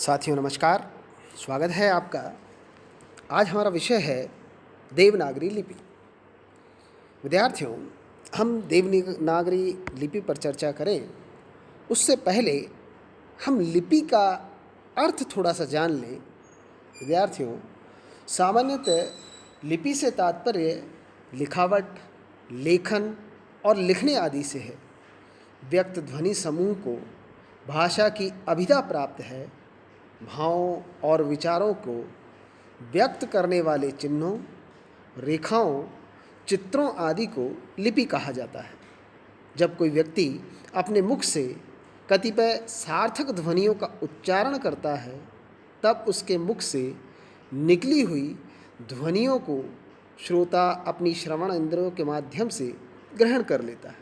साथियों नमस्कार। स्वागत है आपका। आज हमारा विषय है देवनागरी लिपि। विद्यार्थियों, हम देवनागरी लिपि पर चर्चा करें उससे पहले हम लिपि का अर्थ थोड़ा सा जान लें। विद्यार्थियों, सामान्यतः लिपि से तात्पर्य लिखावट, लेखन और लिखने आदि से है। व्यक्त ध्वनि समूह को भाषा की अभिधा प्राप्त है। भावों और विचारों को व्यक्त करने वाले चिन्हों, रेखाओं, चित्रों आदि को लिपि कहा जाता है। जब कोई व्यक्ति अपने मुख से कतिपय सार्थक ध्वनियों का उच्चारण करता है, तब उसके मुख से निकली हुई ध्वनियों को श्रोता अपनी श्रवण इंद्रियों के माध्यम से ग्रहण कर लेता है।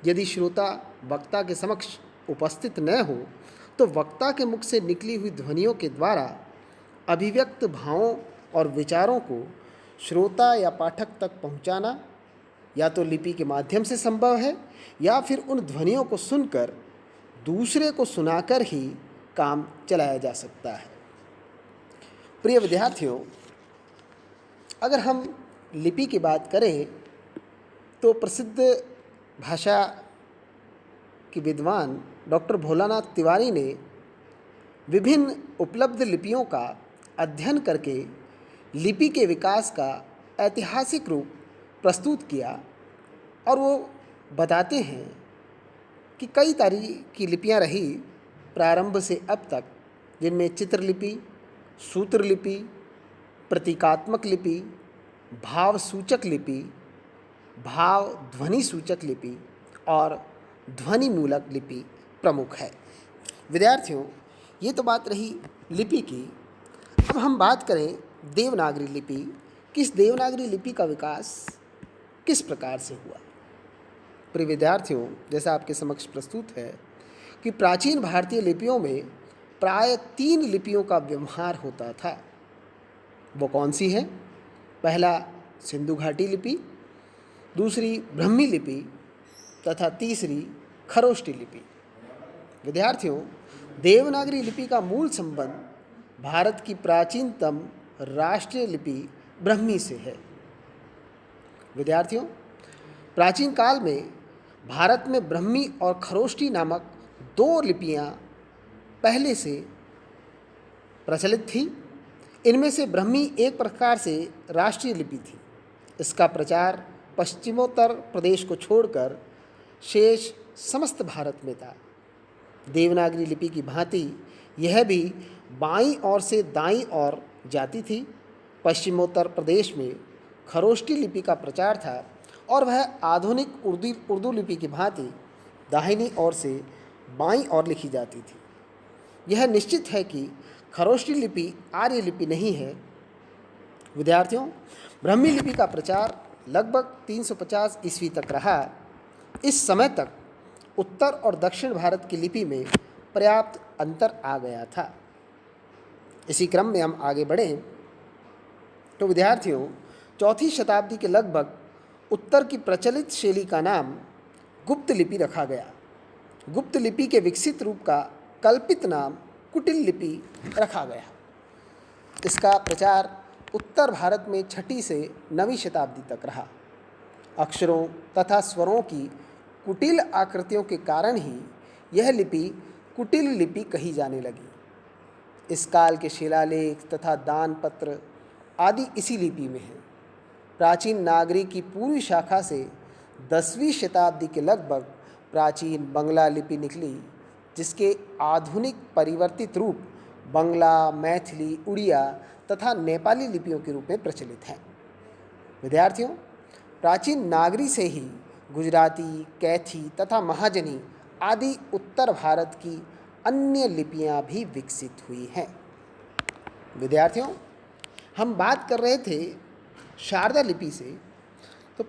यदि श्रोता वक्ता के समक्ष उपस्थित न हो तो वक्ता के मुख से निकली हुई ध्वनियों के द्वारा अभिव्यक्त भावों और विचारों को श्रोता या पाठक तक पहुंचाना या तो लिपि के माध्यम से संभव है या फिर उन ध्वनियों को सुनकर दूसरे को सुनाकर ही काम चलाया जा सकता है। प्रिय विद्यार्थियों, अगर हम लिपि की बात करें तो प्रसिद्ध भाषा के विद्वान डॉक्टर भोलानाथ तिवारी ने विभिन्न उपलब्ध लिपियों का अध्ययन करके लिपि के विकास का ऐतिहासिक रूप प्रस्तुत किया और वो बताते हैं कि कई तरह की लिपियां रही प्रारंभ से अब तक, जिनमें चित्रलिपि, सूत्रलिपि, प्रतीकात्मक लिपि, भाव सूचक लिपि, भाव ध्वनि सूचक लिपि और ध्वनि मूलक लिपि प्रमुख है। विद्यार्थियों, ये तो बात रही लिपि की। अब हम बात करें देवनागरी लिपि। किस देवनागरी लिपि का विकास किस प्रकार से हुआ। प्रिय विद्यार्थियों, जैसा आपके समक्ष प्रस्तुत है कि प्राचीन भारतीय लिपियों में प्राय 3 लिपियों का व्यवहार होता था। वो कौन सी है? पहला सिंधु घाटी लिपि, दूसरी ब्रह्मी लिपि तथा तीसरी खरोष्टी लिपि। विद्यार्थियों, देवनागरी लिपि का मूल संबंध भारत की प्राचीनतम राष्ट्रीय लिपि ब्रह्मी से है। विद्यार्थियों, प्राचीन काल में भारत में ब्रह्मी और खरोष्टी नामक 2 लिपियां पहले से प्रचलित थी। इनमें से ब्रह्मी एक प्रकार से राष्ट्रीय लिपि थी। इसका प्रचार पश्चिमोत्तर प्रदेश को छोड़कर शेष समस्त भारत में था। देवनागरी लिपि की भांति यह भी बाईं ओर से दाईं ओर जाती थी। पश्चिमोत्तर प्रदेश में खरोष्टी लिपि का प्रचार था और वह आधुनिक उर्दू लिपि की भांति दाहिनी ओर से बाईं ओर लिखी जाती थी। यह निश्चित है कि खरोष्टी लिपि आर्य लिपि नहीं है। विद्यार्थियों, ब्रह्मी लिपि का प्रचार लगभग 350 ईस्वी तक रहा। इस समय तक उत्तर और दक्षिण भारत की लिपि में पर्याप्त अंतर आ गया था। इसी क्रम में हम आगे बढ़ें तो विद्यार्थियों, 4वीं शताब्दी के लगभग उत्तर की प्रचलित शैली का नाम गुप्त लिपि रखा गया। गुप्त लिपि के विकसित रूप का कल्पित नाम कुटिल लिपि रखा गया। इसका प्रचार उत्तर भारत में 6वीं से 9वीं शताब्दी तक रहा। अक्षरों तथा स्वरों की कुटिल आकृतियों के कारण ही यह लिपि कुटिल लिपि कही जाने लगी। इस काल के शिलालेख तथा दान पत्र आदि इसी लिपि में हैं। प्राचीन नागरी की पूर्वी शाखा से 10वीं शताब्दी के लगभग प्राचीन बंगला लिपि निकली, जिसके आधुनिक परिवर्तित रूप बंगला, मैथिली, उड़िया तथा नेपाली लिपियों के रूप में प्रचलित हैं। विद्यार्थियों, प्राचीन नागरी से ही गुजराती, कैथी तथा महाजनी आदि उत्तर भारत की अन्य लिपियां भी विकसित हुई हैं। विद्यार्थियों, हम बात कर रहे थे शारदा लिपि से, तो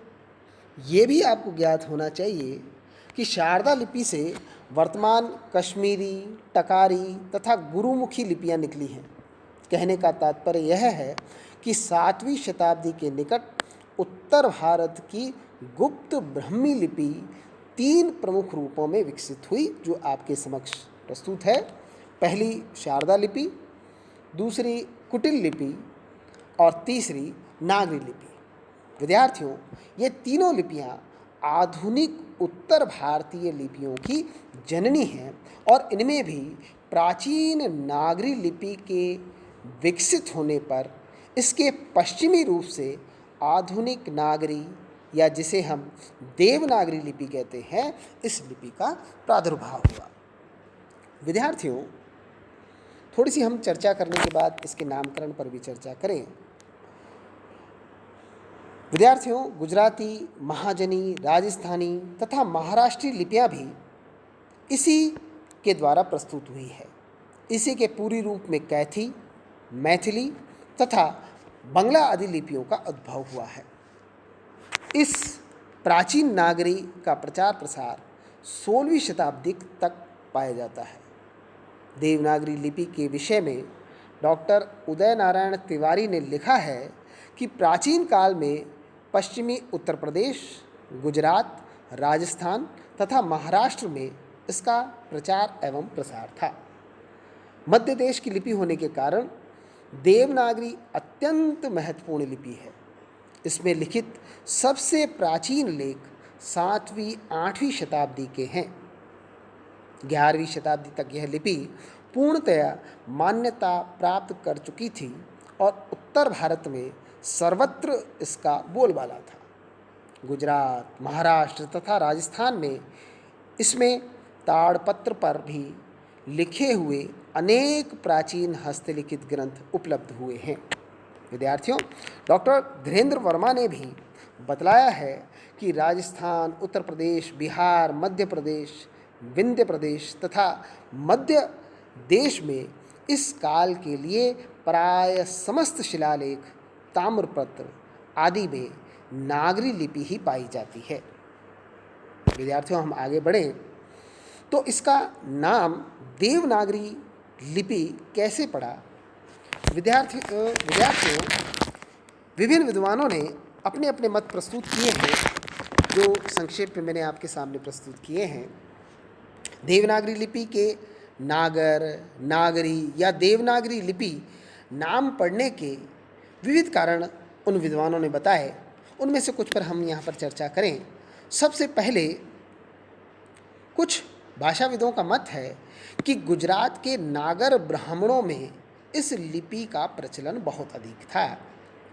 ये भी आपको ज्ञात होना चाहिए कि शारदा लिपि से वर्तमान कश्मीरी, टकारी तथा गुरुमुखी लिपियां निकली हैं। कहने का तात्पर्य यह है कि 7वीं शताब्दी के निकट उत्तर भारत की गुप्त ब्रह्मी लिपि 3 प्रमुख रूपों में विकसित हुई, जो आपके समक्ष प्रस्तुत है। पहली शारदा लिपि, दूसरी कुटिल लिपि और तीसरी नागरी लिपि। विद्यार्थियों, ये तीनों लिपियाँ आधुनिक उत्तर भारतीय लिपियों की जननी हैं और इनमें भी प्राचीन नागरी लिपि के विकसित होने पर इसके पश्चिमी रूप से आधुनिक नागरी या जिसे हम देवनागरी लिपि कहते हैं, इस लिपि का प्रादुर्भाव हुआ। विद्यार्थियों, थोड़ी सी हम चर्चा करने के बाद इसके नामकरण पर भी चर्चा करें। विद्यार्थियों, गुजराती, महाजनी, राजस्थानी तथा महाराष्ट्रीय लिपियां भी इसी के द्वारा प्रस्तुत हुई है। इसी के पूरी रूप में कैथी, मैथिली तथा बंगला आदि लिपियों का उद्भव हुआ है। इस प्राचीन नागरी का प्रचार प्रसार 16वीं शताब्दी तक पाया जाता है। देवनागरी लिपि के विषय में डॉक्टर उदय नारायण तिवारी ने लिखा है कि प्राचीन काल में पश्चिमी उत्तर प्रदेश, गुजरात, राजस्थान तथा महाराष्ट्र में इसका प्रचार एवं प्रसार था। मध्य देश की लिपि होने के कारण देवनागरी अत्यंत महत्वपूर्ण लिपि है। इसमें लिखित सबसे प्राचीन लेख 7वीं-8वीं शताब्दी के हैं। 11वीं शताब्दी तक यह लिपि पूर्णतया मान्यता प्राप्त कर चुकी थी और उत्तर भारत में सर्वत्र इसका बोलबाला था। गुजरात, महाराष्ट्र तथा राजस्थान में इसमें ताड़पत्र पर भी लिखे हुए अनेक प्राचीन हस्तलिखित ग्रंथ उपलब्ध हुए हैं। विद्यार्थियों, डॉक्टर धीरेन्द्र वर्मा ने भी बतलाया है कि राजस्थान, उत्तर प्रदेश, बिहार, मध्य प्रदेश, विंध्य प्रदेश तथा मध्य देश में इस काल के लिए प्राय समस्त शिलालेख, ताम्रपत्र आदि में नागरी लिपि ही पाई जाती है। विद्यार्थियों, हम आगे बढ़ें तो इसका नाम देवनागरी लिपि कैसे पड़ा। विद्यार्थियों, विभिन्न विद्वानों ने अपने अपने मत प्रस्तुत किए हैं, जो संक्षेप में मैंने आपके सामने प्रस्तुत किए हैं। देवनागरी लिपि के नागर, नागरी या देवनागरी लिपि नाम पढ़ने के विविध कारण उन विद्वानों ने बताए। उनमें से कुछ पर हम यहाँ पर चर्चा करें। सबसे पहले कुछ भाषाविदों का मत है कि गुजरात के नागर ब्राह्मणों में इस लिपि का प्रचलन बहुत अधिक था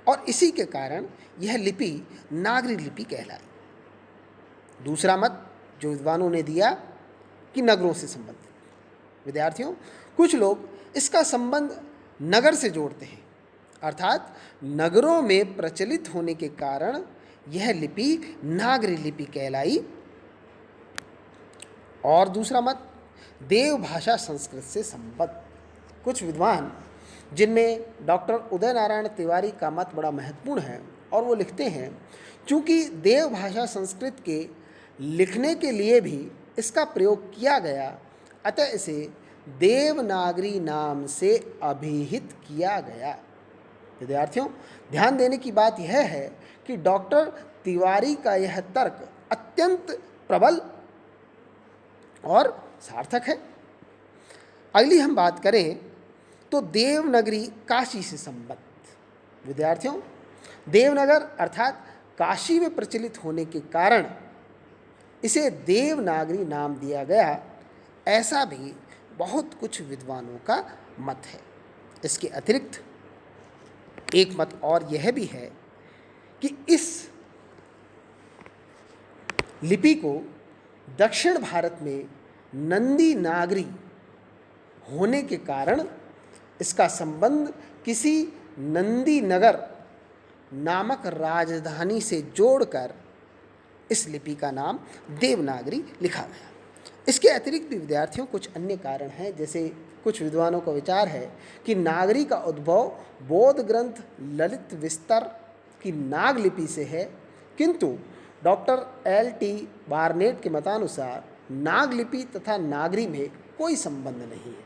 और इसी के कारण यह लिपि नागरी लिपि कहलाई। दूसरा मत जो विद्वानों ने दिया कि नगरों से संबंधित। विद्यार्थियों, कुछ लोग इसका संबंध नगर से जोड़ते हैं, अर्थात नगरों में प्रचलित होने के कारण यह लिपि नागरी लिपि कहलाई। और दूसरा मत देव भाषा संस्कृत से संबद्ध। कुछ विद्वान, जिनमें डॉक्टर उदय नारायण तिवारी का मत बड़ा महत्वपूर्ण है, और वो लिखते हैं चूँकि देव भाषा संस्कृत के लिखने के लिए भी इसका प्रयोग किया गया, अतः इसे देवनागरी नाम से अभिहित किया गया। विद्यार्थियों, ध्यान देने की बात यह है कि डॉक्टर तिवारी का यह तर्क अत्यंत प्रबल और सार्थक है। अगली हम बात करें तो देवनगरी काशी से संबद्ध। विद्यार्थियों, देवनगर अर्थात काशी में प्रचलित होने के कारण इसे देवनागरी नाम दिया गया, ऐसा भी बहुत कुछ विद्वानों का मत है। इसके अतिरिक्त एक मत और यह भी है कि इस लिपि को दक्षिण भारत में नंदी नागरी होने के कारण इसका संबंध किसी नंदी नगर नामक राजधानी से जोड़कर इस लिपि का नाम देवनागरी लिखा गया। इसके अतिरिक्त भी विद्यार्थियों कुछ अन्य कारण हैं, जैसे कुछ विद्वानों का विचार है कि नागरी का उद्भव बौद्ध ग्रंथ ललित विस्तर की नाग लिपि से है, किंतु डॉक्टर L.T. बार्नेट के मतानुसार नाग लिपि तथा नागरी में कोई संबंध नहीं है।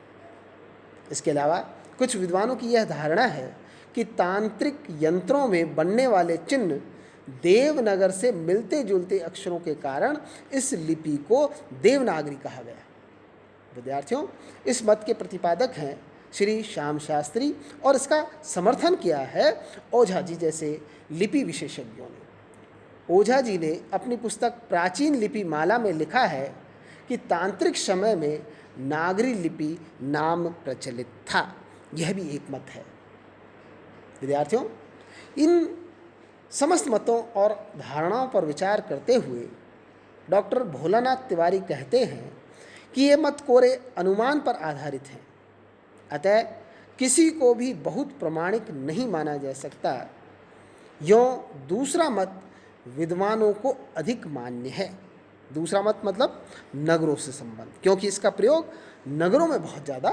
इसके अलावा कुछ विद्वानों की यह धारणा है कि तांत्रिक यंत्रों में बनने वाले चिन्ह देवनगर से मिलते जुलते अक्षरों के कारण इस लिपि को देवनागरी कहा गया। विद्यार्थियों, इस मत के प्रतिपादक हैं श्री श्याम शास्त्री और इसका समर्थन किया है ओझा जी जैसे लिपि विशेषज्ञों ने। ओझा जी ने अपनी पुस्तक प्राचीन लिपि माला में लिखा है कि तांत्रिक समय में नागरी लिपि नाम प्रचलित था। यह भी एक मत है। विद्यार्थियों, इन समस्त मतों और धारणाओं पर विचार करते हुए डॉक्टर भोलानाथ तिवारी कहते हैं कि ये मत कोरे अनुमान पर आधारित हैं, अतः किसी को भी बहुत प्रमाणिक नहीं माना जा सकता। यों दूसरा मत विद्वानों को अधिक मान्य है। दूसरा मत मतलब नगरों से संबंध, क्योंकि इसका प्रयोग नगरों में बहुत ज़्यादा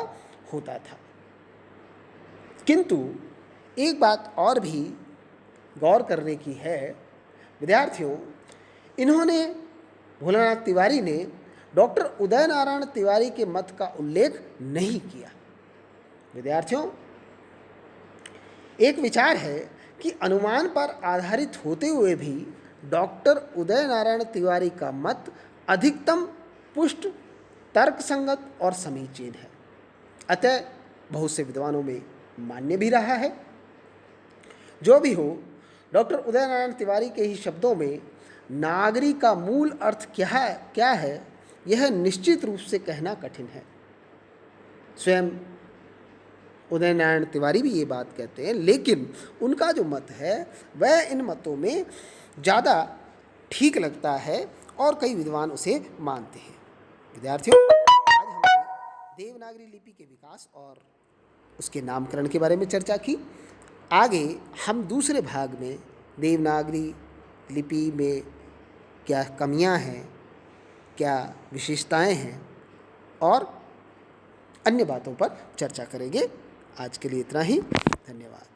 होता था। किंतु एक बात और भी गौर करने की है विद्यार्थियों, इन्होंने भोलानाथ तिवारी ने डॉक्टर उदय नारायण तिवारी के मत का उल्लेख नहीं किया। विद्यार्थियों, एक विचार है कि अनुमान पर आधारित होते हुए भी डॉक्टर उदय नारायण तिवारी का मत अधिकतम पुष्ट, तर्कसंगत और समीचीन है, अतः बहुत से विद्वानों में मान्य भी रहा है। जो भी हो, डॉक्टर उदय नारायण तिवारी के ही शब्दों में नागरी का मूल अर्थ क्या है यह निश्चित रूप से कहना कठिन है। स्वयं उदय नारायण तिवारी भी ये बात कहते हैं, लेकिन उनका जो मत है वह इन मतों में ज़्यादा ठीक लगता है और कई विद्वान उसे मानते हैं। विद्यार्थियों, आज हमने देवनागरी लिपि के विकास और उसके नामकरण के बारे में चर्चा की। आगे हम दूसरे भाग में देवनागरी लिपि में क्या कमियां हैं, क्या विशेषताएं हैं और अन्य बातों पर चर्चा करेंगे। आज के लिए इतना ही। धन्यवाद।